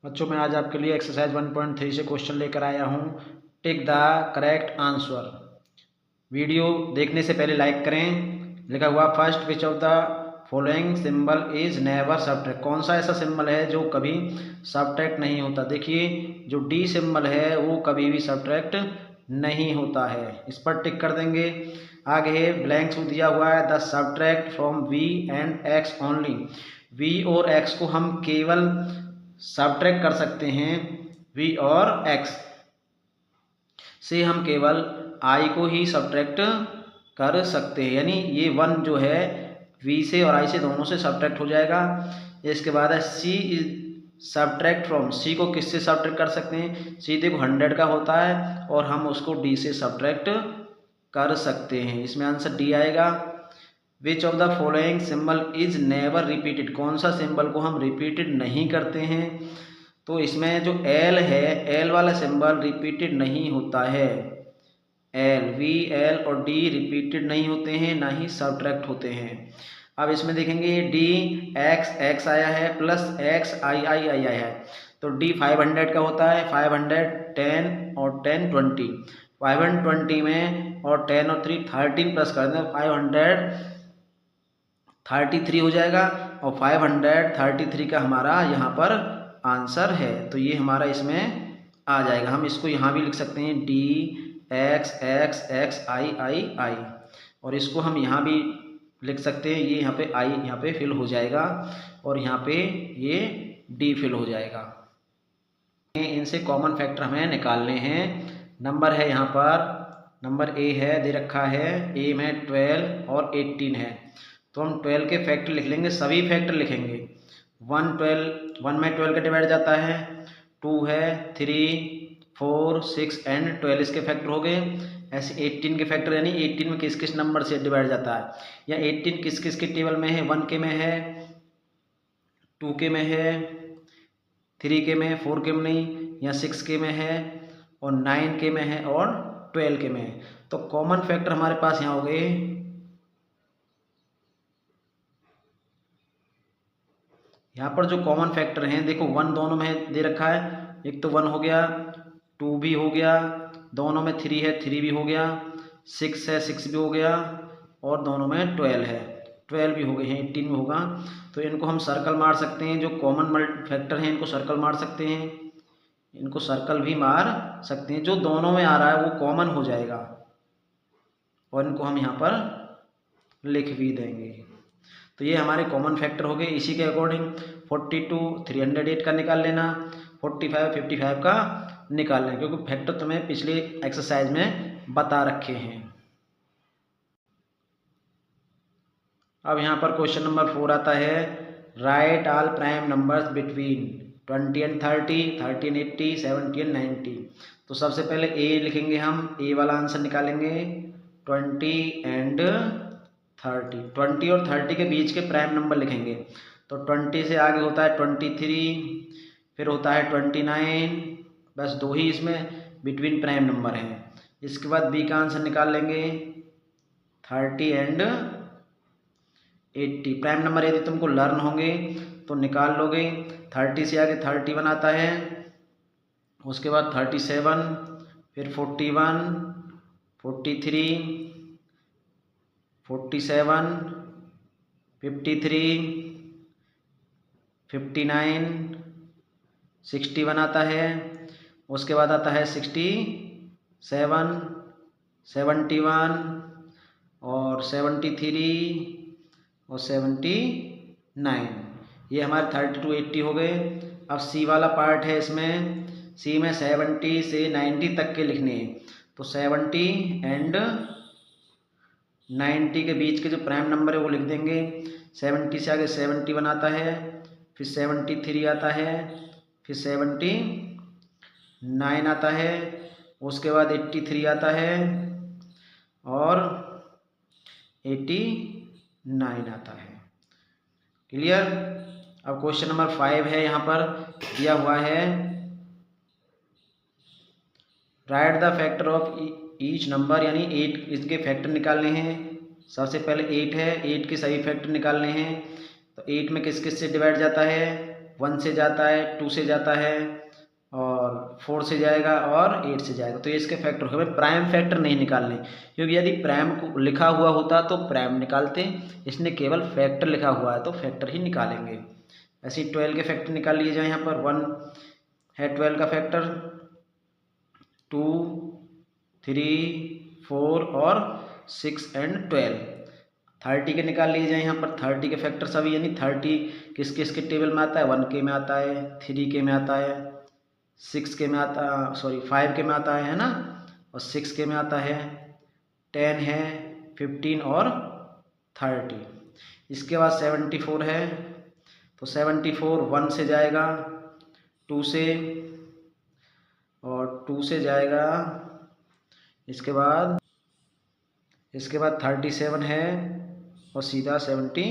बच्चों मैं आज आपके लिए एक्सरसाइज 1.3 से क्वेश्चन लेकर आया हूँ। Tick the correct answer. Video देखने से पहले लाइक करें। लिखा हुआ first which of the following symbol is never subtract. कौन सा ऐसा सिंबल है जो कभी सब्ट्रैक्ट नहीं होता। देखिए जो डी सिंबल है वो कभी भी सब्ट्रैक्ट नहीं होता है, इस पर टिक कर देंगे। आगे ब्लैंक्स दिया हुआ है the subtract from V and X only. V और एक्स को हम केवल सब्ट्रैक्ट कर सकते हैं, v और x से हम केवल i को ही सब्ट्रैक्ट कर सकते हैं, यानी ये 1 जो है v से और i से दोनों से सब्ट्रैक्ट हो जाएगा। इसके बाद है c is subtract from. c को किससे सब्ट्रैक्ट कर सकते हैं, c देखो 100 का होता है और हम उसको d से सब्ट्रैक्ट कर सकते हैं, इसमें आंसर d आएगा। Which of the following symbol is never repeated. कौन सा सिंबल को हम रिपीटेड नहीं करते हैं, तो इसमें जो एल है, एल वाला सिंबल रिपीटेड नहीं होता है। एल, वी, एल और डी रिपीटेड नहीं होते हैं, ना ही सब्ट्रैक्ट होते हैं। अब इसमें देखेंगे डी एक्स एक्स आया है प्लस एक्स आई आई आई आया है, तो डी 500 का होता है। 500 10 और 10 20, 520 में और 10 और 3 13 प्लस कर दें 533 हो जाएगा और 533 का हमारा यहाँ पर आंसर है, तो ये हमारा इसमें आ जाएगा। हम इसको यहाँ भी लिख सकते हैं डी एक्स एक्स एक्स आई आई आई, और इसको हम यहाँ भी लिख सकते हैं, ये यहाँ पे आई यहाँ पे फिल हो जाएगा और यहाँ पे ये डी फिल हो जाएगा। इनसे कॉमन फैक्टर हमें निकालने हैं। नंबर है यहाँ पर, नंबर ए है दे रखा है, ए में 12 और 18 है, तो हम 12 के फैक्टर लिख लेंगे, सभी फैक्टर लिखेंगे। 1 में 12 का डिवाइड जाता है, 2 है, 3 4 6 एंड 12 इसके फैक्टर हो गए। ऐसे 18 के फैक्टर, यानी 18 में किस किस नंबर से डिवाइड जाता है, या 18 किस किस के टेबल में है, 1 के में है, 2 के में है, 3 के में है, 4 के में नहीं, या 6 के में है और 9 के में है और 12 के में है। तो कॉमन फैक्टर हमारे पास यहाँ हो गए, यहाँ पर जो कॉमन फैक्टर हैं देखो 1 दोनों में दे रखा है, एक तो 1 हो गया, 2 भी हो गया, दोनों में 3 है 3 भी हो गया, 6 है 6 भी हो गया और दोनों में 12 है 12 भी हो गए हैं, 18 भी होगा। तो इनको हम सर्कल मार सकते हैं, जो कॉमन फैक्टर हैं इनको सर्कल मार सकते हैं, इनको सर्कल भी मार सकते हैं, जो दोनों में आ रहा है वो कॉमन हो जाएगा और इनको हम यहाँ पर लिख भी देंगे। तो ये हमारे कॉमन फैक्टर हो गए। इसी के अकॉर्डिंग 42 308 का निकाल लेना, 45 55 का निकाल लेना, क्योंकि फैक्टर तुम्हें पिछले एक्सरसाइज में बता रखे हैं। अब यहाँ पर क्वेश्चन नंबर 4 आता है, right all prime numbers between 20 and 30, 30 and 80, 70 and 90। तो सबसे पहले ए लिखेंगे, हम ए वाला आंसर निकालेंगे 20 एंड 30। 20 और 30 के बीच के प्राइम नंबर लिखेंगे, तो 20 से आगे होता है 23, फिर होता है 29, बस 2 ही इसमें बिटवीन प्राइम नंबर हैं। इसके बाद बी का आंसर निकाल लेंगे 30 एंड 80। प्राइम नंबर यदि तुमको लर्न होंगे तो निकाल लोगे। 30 से आगे 31 आता है, उसके बाद 37, फिर 41, 43, 47, 53, 59, 61 आता है, उसके बाद आता है 67, 71 और 73 और 79। ये हमारे 30 to 80 हो गए। अब सी वाला पार्ट है, इसमें सी में 70 से 90 तक के लिखने हैं, तो 70 एंड 90 के बीच के जो प्राइम नंबर है वो लिख देंगे। 70 से आगे 71 आता है, फिर 73 आता है, फिर 79 आता है, उसके बाद 83 आता है और 89 आता है। क्लियर। अब क्वेश्चन नंबर 5 है, यहाँ पर दिया हुआ है, right the factor of each number, यानी 8 इसके फैक्टर निकालने हैं। सबसे पहले 8 है, 8 के सभी फैक्टर निकालने हैं। तो 8 में किस किस से डिवाइड जाता है, 1 से जाता है, 2 से जाता है और 4 से जाएगा और 8 से जाएगा। तो ये इसके फैक्टर हो गए। प्राइम फैक्टर नहीं निकालने, क्योंकि यदि प्राइम को लिखा हुआ होता तो प्राइम निकालते, इसने केवल फैक्टर लिखा हुआ है तो फैक्टर ही निकालेंगे। ऐसे ही 12 के फैक्टर निकाल लिए जाए। यहाँ पर 1 है 12 का फैक्टर, 2, 3, 4 और 6 एंड 12। 30 के निकाल लिए जाए। यहाँ पर 30 के फैक्टर सभी, यानी 30 किस किस के टेबल में आता है, 1 के में आता है, 3 के में आता है, 6 के में आता, सॉरी 5 के में आता है ना, और 6 के में आता है, 10 है, 15 और 30। इसके बाद 74 है, तो 74 1 से जाएगा, 2 से, और 2 से जाएगा। इसके बाद 37 है और सीधा 74